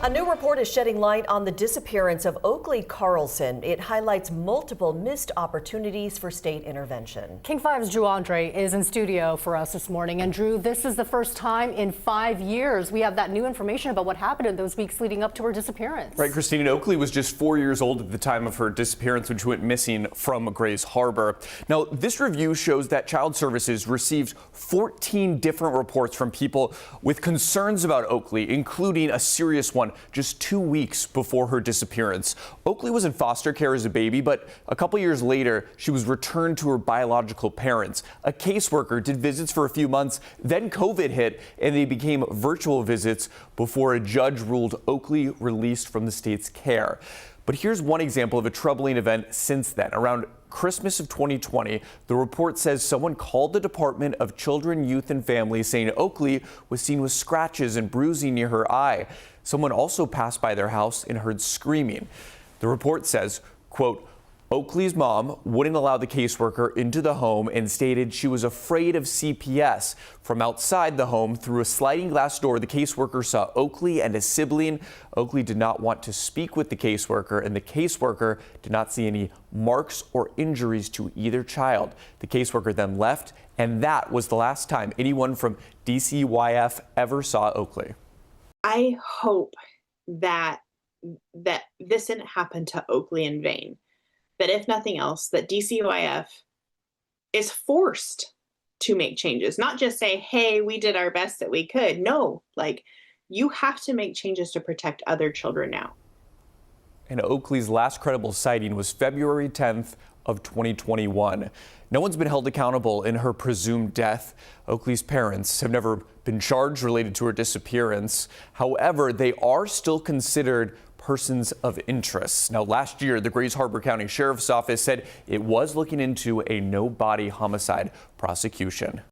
A new report is shedding light on the disappearance of Oakley Carlson. It highlights multiple missed opportunities for state intervention. King 5's Drew Andre is in studio for us this morning. And Drew, this is the first time in 5 years we have that new information about what happened in those weeks leading up to her disappearance. Right, Christine, Oakley was just 4 years old at the time of her disappearance when she went missing from Grays Harbor. Now, this review shows that Child Services received 14 different reports from people with concerns about Oakley, including a serious one just 2 weeks before her disappearance. Oakley was in foster care as a baby, but a couple years later, she was returned to her biological parents. A caseworker did visits for a few months, then COVID hit, and they became virtual visits before a judge ruled Oakley released from the state's care. But here's one example of a troubling event since then. Around Christmas of 2020, the report says someone called the Department of Children, Youth and Families saying Oakley was seen with scratches and bruising near her eye. Someone also passed by their house and heard screaming. The report says, quote, Oakley's mom wouldn't allow the caseworker into the home and stated she was afraid of CPS. From outside the home, through a sliding glass door, the caseworker saw Oakley and a sibling. Oakley did not want to speak with the caseworker, and the caseworker did not see any marks or injuries to either child. The caseworker then left, and that was the last time anyone from DCYF ever saw Oakley. I hope that this didn't happen to Oakley in vain. That if nothing else, that DCYF is forced to make changes, not just say, hey, we did our best that we could. No, like, you have to make changes to protect other children now. And Oakley's last credible sighting was February 10th of 2021. No one's been held accountable in her presumed death. Oakley's parents have never been charged related to her disappearance. However, they are still considered persons of interest. Now, last year, the Grays Harbor County Sheriff's Office said it was looking into a no-body homicide prosecution.